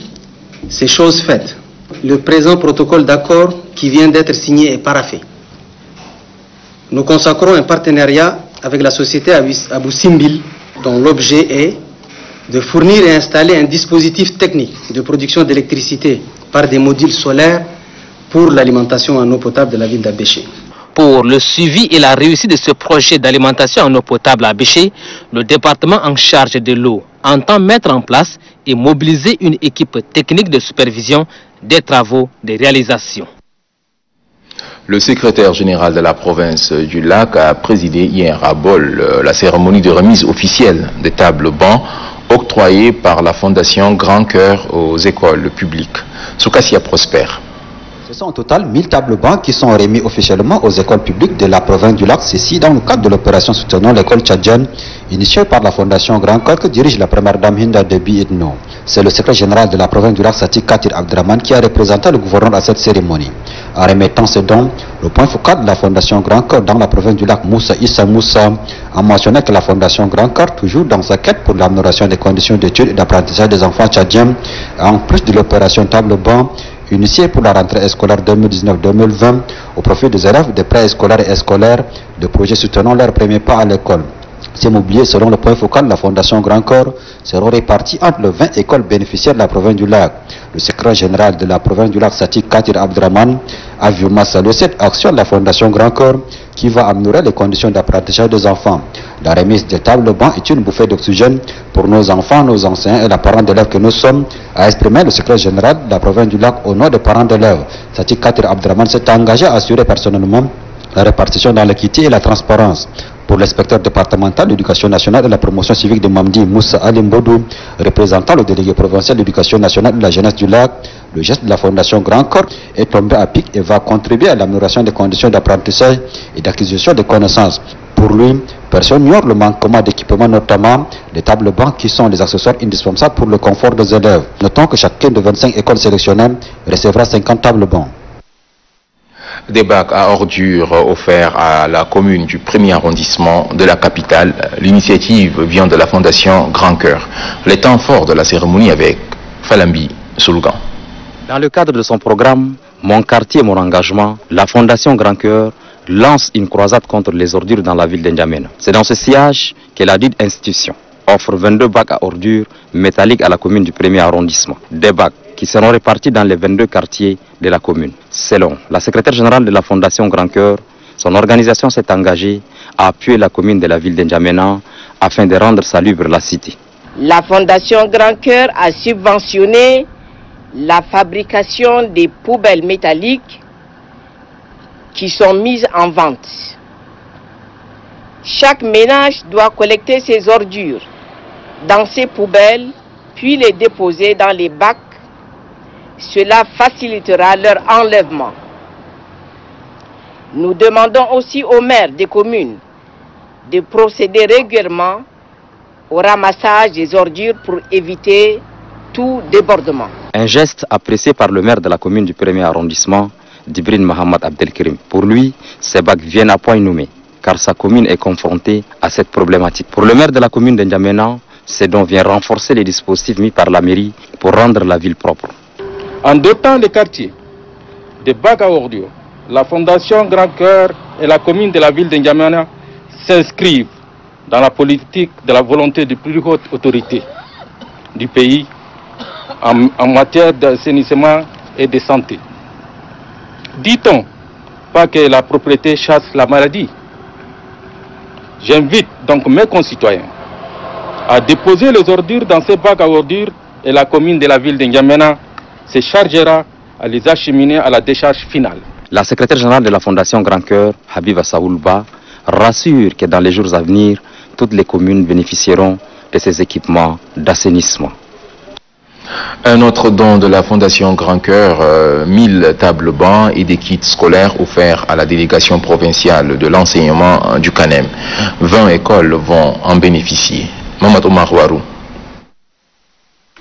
c'est chose faite. Le présent protocole d'accord qui vient d'être signé et paraphé. Nous consacrons un partenariat avec la société Abou Simbel, dont l'objet est de fournir et installer un dispositif technique de production d'électricité par des modules solaires pour l'alimentation en eau potable de la ville d'Abéché. Pour le suivi et la réussite de ce projet d'alimentation en eau potable à Abéché, le département en charge de l'eau entend mettre en place et mobiliser une équipe technique de supervision des travaux de réalisation. Le secrétaire général de la province du Lac a présidé hier à Bol la cérémonie de remise officielle des tables bancs octroyées par la Fondation Grand Cœur aux écoles publiques. Soukassia Prosper. Ce sont au total 1000 tables bancs qui sont remis officiellement aux écoles publiques de la province du Lac, ceci dans le cadre de l'opération soutenant l'école tchadienne, initiée par la Fondation Grand Cœur que dirige la première dame Hinda Debi Itno. C'est le secrétaire général de la province du Lac, Sati Katir Abdraman, qui a représenté le gouverneur à cette cérémonie. En remettant ce don, le point focal de la Fondation Grand Cœur dans la province du Lac, Moussa Issa Moussa, a mentionné que la Fondation Grand Cœur, toujours dans sa quête pour l'amélioration des conditions d'études et d'apprentissage des enfants tchadiens, en plus de l'opération table banc, initiée pour la rentrée scolaire 2019-2020 au profit des élèves des préscolaires et scolaires, de projets soutenant leur premier pas à l'école. Ces mobiliers, selon le point focal de la Fondation Grand Corps, seront répartis entre les 20 écoles bénéficiaires de la province du Lac. Le secrétaire général de la province du Lac, Sati Katir Abdraman, a vivement salué cette action de la Fondation Grand Corps qui va améliorer les conditions d'apprentissage des enfants. La remise des tables bancs est une bouffée d'oxygène pour nos enfants, nos enseignants et les parents d'élèves que nous sommes, a exprimé le secrétaire général de la province du Lac au nom des parents d'élèves. Sati Katir Abdraman s'est engagé à assurer personnellement la répartition dans l'équité et la transparence. Pour l'inspecteur départemental de l'éducation nationale et de la promotion civique de Mamdi, Moussa Alimbodou, représentant le délégué provincial de l'éducation nationale et de la jeunesse du Lac, le geste de la Fondation Grand Corps est tombé à pic et va contribuer à l'amélioration des conditions d'apprentissage et d'acquisition de connaissances. Pour lui, personne n'ignore le manquement d'équipement, notamment les tables bancs qui sont les accessoires indispensables pour le confort des élèves. Notons que chacune de 25 écoles sélectionnées recevra 50 tables bancs. Des bacs à ordures offerts à la commune du 1er arrondissement de la capitale. L'initiative vient de la Fondation Grand Cœur. Les temps forts de la cérémonie avec Falambi Soulougan. Dans le cadre de son programme Mon quartier, mon engagement, la Fondation Grand Cœur lance une croisade contre les ordures dans la ville d'Njamena. C'est dans ce sillage que la dite institution offre 22 bacs à ordures métalliques à la commune du 1er arrondissement. Des bacs qui seront répartis dans les 22 quartiers de la commune. Selon la secrétaire générale de la Fondation Grand Cœur, son organisation s'est engagée à appuyer la commune de la ville d'Njamena afin de rendre salubre la cité. La Fondation Grand Cœur a subventionné la fabrication des poubelles métalliques qui sont mises en vente. Chaque ménage doit collecter ses ordures dans ces poubelles, puis les déposer dans les bacs. Cela facilitera leur enlèvement. Nous demandons aussi aux maires des communes de procéder régulièrement au ramassage des ordures pour éviter tout débordement. Un geste apprécié par le maire de la commune du 1er arrondissement, Dibrin Mohamed Abdelkrim. Pour lui, ces bacs viennent à point nommé, car sa commune est confrontée à cette problématique. Pour le maire de la commune d'Njamena, ces dons viennent renforcer les dispositifs mis par la mairie pour rendre la ville propre. En dotant les quartiers des bacs à ordures, la Fondation Grand Cœur et la commune de la ville d'Njamena s'inscrivent dans la politique de la volonté de plus haute autorité du pays en matière d'assainissement et de santé. Dit-on pas que la propriété chasse la maladie? J'invite donc mes concitoyens à déposer les ordures dans ces bacs à ordures et la commune de la ville d'Njamena se chargera à les acheminer à la décharge finale. La secrétaire générale de la Fondation Grand Cœur, Habiba Saoulba, rassure que dans les jours à venir, toutes les communes bénéficieront de ces équipements d'assainissement. Un autre don de la Fondation Grand Cœur, 1000 tables bancs et des kits scolaires offerts à la délégation provinciale de l'enseignement du CANEM. 20 écoles vont en bénéficier. Mamadou Marouarou.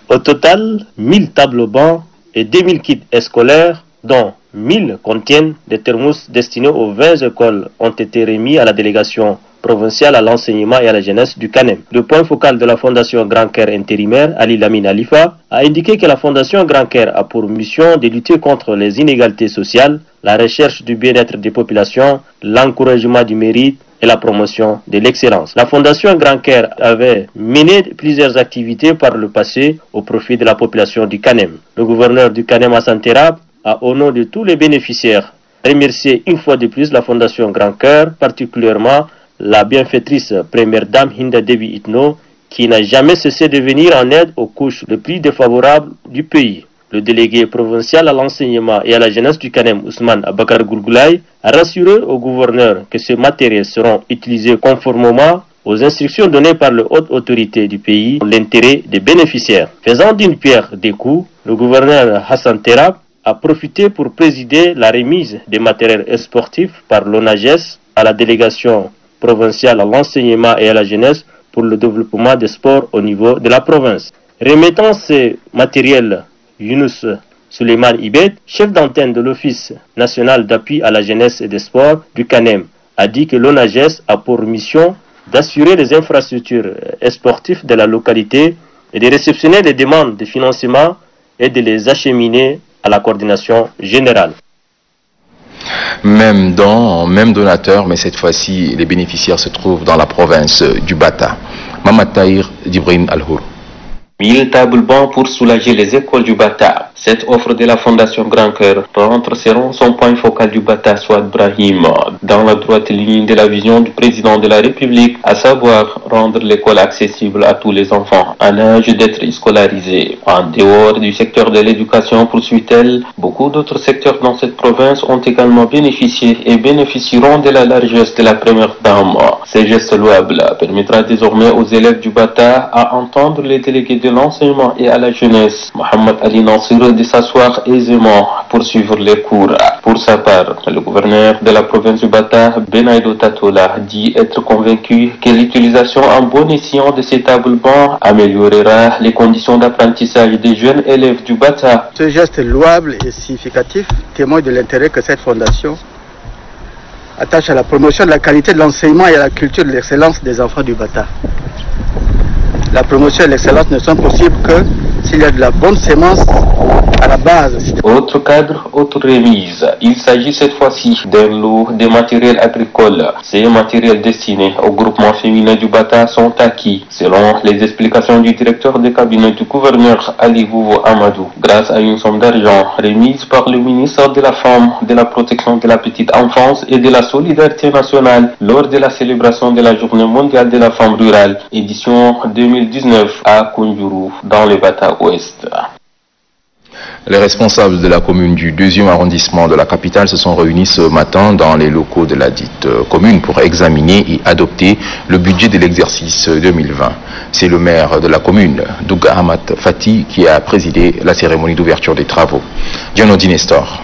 Au total, 1000 tables bancs et 2000 kits scolaires, dont 1000 contiennent des thermos destinés aux 20 écoles, ont été remis à la délégation provincial à l'enseignement et à la jeunesse du CANEM. Le point focal de la Fondation Grand Caire intérimaire, Ali Lamine Alifa, a indiqué que la Fondation Grand Caire a pour mission de lutter contre les inégalités sociales, la recherche du bien-être des populations, l'encouragement du mérite et la promotion de l'excellence. La Fondation Grand Caire avait mené plusieurs activités par le passé au profit de la population du CANEM. Le gouverneur du CANEM, Hassan Terab, a au nom de tous les bénéficiaires remercié une fois de plus la Fondation Grand Caire, particulièrement la bienfaitrice première dame Hinda Devi Itno, qui n'a jamais cessé de venir en aide aux couches les plus défavorables du pays. Le délégué provincial à l'enseignement et à la jeunesse du CANEM, Ousmane Abakar Goulgoulaye, a rassuré au gouverneur que ces matériels seront utilisés conformément aux instructions données par les hautes autorités du pays pour l'intérêt des bénéficiaires. Faisant d'une pierre deux coups, le gouverneur Hassan Terab a profité pour présider la remise des matériels sportifs par l'ONAGES à la délégation provinciale à l'enseignement et à la jeunesse pour le développement des sports au niveau de la province. Remettant ces matériels, Younous Suleiman Ibed, chef d'antenne de l'Office national d'appui à la jeunesse et des sports du CANEM, a dit que l'ONAGES a pour mission d'assurer les infrastructures sportives de la localité et de réceptionner les demandes de financement et de les acheminer à la coordination générale. Même donateur, mais cette fois-ci, les bénéficiaires se trouvent dans la province du Bata. Mamataïr d'Ibrahim Al-Hour. 1000 tables-bancs pour soulager les écoles du Bata. Cette offre de la Fondation Grand Caire rentre selon son point focal du Bata, Souad Brahim, dans la droite ligne de la vision du président de la République, à savoir rendre l'école accessible à tous les enfants en âge d'être scolarisés. En dehors du secteur de l'éducation, poursuit-elle, beaucoup d'autres secteurs dans cette province ont également bénéficié et bénéficieront de la largesse de la première dame. Ce geste louable permettra désormais aux élèves du Bata à entendre les délégués de l'enseignement et à la jeunesse, Mohamed Ali Nassir, de s'asseoir aisément pour suivre les cours. Pour sa part, le gouverneur de la province du Bata, Benaido Tatola, dit être convaincu que l'utilisation en bon escient de ces tables-bancs améliorera les conditions d'apprentissage des jeunes élèves du Bata. Ce geste louable et significatif témoigne de l'intérêt que cette fondation attache à la promotion de la qualité de l'enseignement et à la culture de l'excellence des enfants du Bata. La promotion et l'excellence ne sont possibles que s'il y a de la bonne sémence à la base. Autre cadre, autre remise. Il s'agit cette fois-ci d'un lot de matériel agricole. Ces matériels destinés au groupement féminin du Bata sont acquis, selon les explications du directeur de cabinet du gouverneur Ali Bouvo Amadou, grâce à une somme d'argent remise par le ministre de la Femme, de la Protection de la Petite Enfance et de la Solidarité nationale lors de la célébration de la Journée mondiale de la femme rurale, édition 2019 à Kunjuru, dans le Bata Ouest. Les responsables de la commune du 2e arrondissement de la capitale se sont réunis ce matin dans les locaux de la dite commune pour examiner et adopter le budget de l'exercice 2020. C'est le maire de la commune, Douga Ahmad Fati, qui a présidé la cérémonie d'ouverture des travaux. Dionodi Nestor.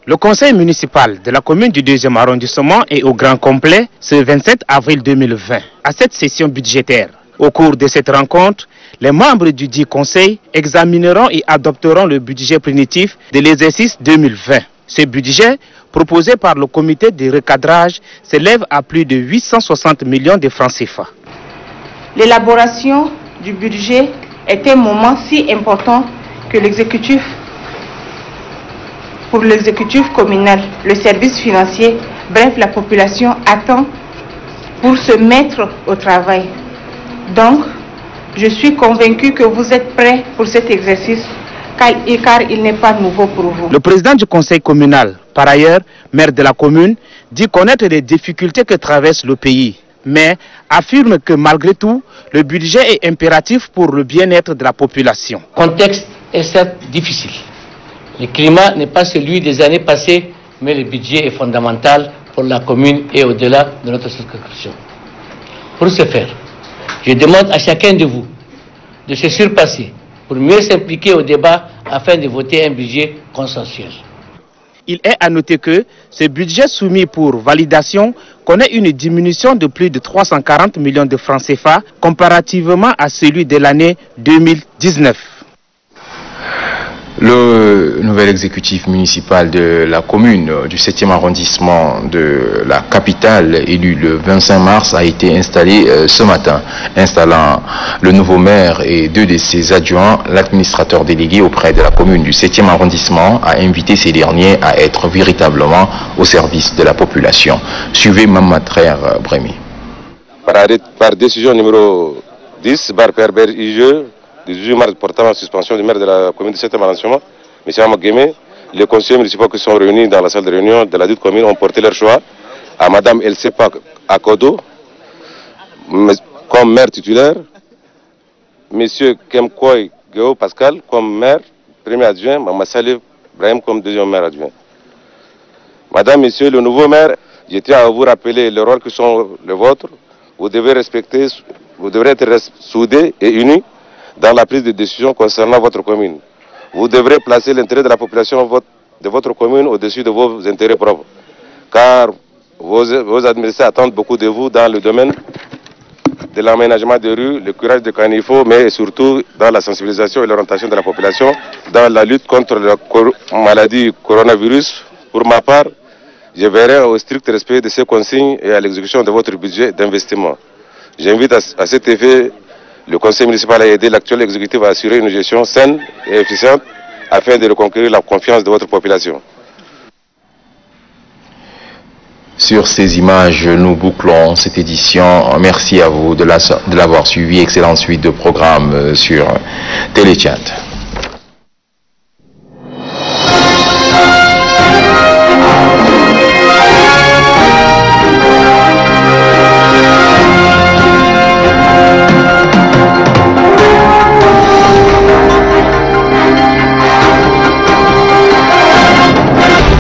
Le conseil municipal de la commune du 2e arrondissement est au grand complet ce 27 avril 2020, à cette session budgétaire. Au cours de cette rencontre, les membres du dit conseil examineront et adopteront le budget primitif de l'exercice 2020. Ce budget, proposé par le comité de recadrage, s'élève à plus de 860 millions de francs CFA. L'élaboration du budget est un moment si important que pour l'exécutif communal, le service financier, bref la population attend pour se mettre au travail. Donc, je suis convaincu que vous êtes prêts pour cet exercice car il n'est pas nouveau pour vous. Le président du conseil communal, par ailleurs maire de la commune, dit connaître les difficultés que traverse le pays, mais affirme que malgré tout, le budget est impératif pour le bien-être de la population. Le contexte est certes difficile. Le climat n'est pas celui des années passées, mais le budget est fondamental pour la commune et au-delà de notre circonscription. Pour ce faire, je demande à chacun de vous de se surpasser pour mieux s'impliquer au débat afin de voter un budget consensuel. Il est à noter que ce budget soumis pour validation connaît une diminution de plus de 340 millions de francs CFA comparativement à celui de l'année 2019. Le nouvel exécutif municipal de la commune du 7e arrondissement de la capitale, élu le 25 mars, a été installé ce matin. Installant le nouveau maire et 2 de ses adjoints, l'administrateur délégué auprès de la commune du 7e arrondissement a invité ces derniers à être véritablement au service de la population. Suivez Mamatrer Brémy. Par décision numéro 10, bar-perber IGE, du 18 mars portant la suspension du maire de la commune de 7e arrondissement, M. Amagueme, les conseillers municipaux qui sont réunis dans la salle de réunion de la dite commune ont porté leur choix à Mme Elsepa Akodo comme maire titulaire, M. Kemkoy Geo Pascal comme maire, premier adjoint, Mme Salif Brahim comme deuxième maire adjoint. Madame, Monsieur, le nouveau maire, je tiens à vous rappeler le rôle qui sont les vôtres. Vous devez respecter, vous devrez être soudés et unis dans la prise de décision concernant votre commune. Vous devrez placer l'intérêt de la population de votre commune au-dessus de vos intérêts propres. Car vos administrés attendent beaucoup de vous dans le domaine de l'aménagement des rues, le curage des caniveaux, mais surtout dans la sensibilisation et l'orientation de la population, dans la lutte contre la maladie coronavirus. Pour ma part, je verrai au strict respect de ces consignes et à l'exécution de votre budget d'investissement. J'invite à cet effet le conseil municipal a aidé l'actuel exécutif à assurer une gestion saine et efficiente afin de reconquérir la confiance de votre population. Sur ces images, nous bouclons cette édition. Merci à vous de l'avoir suivi. Excellente suite de programmes sur Téléchat.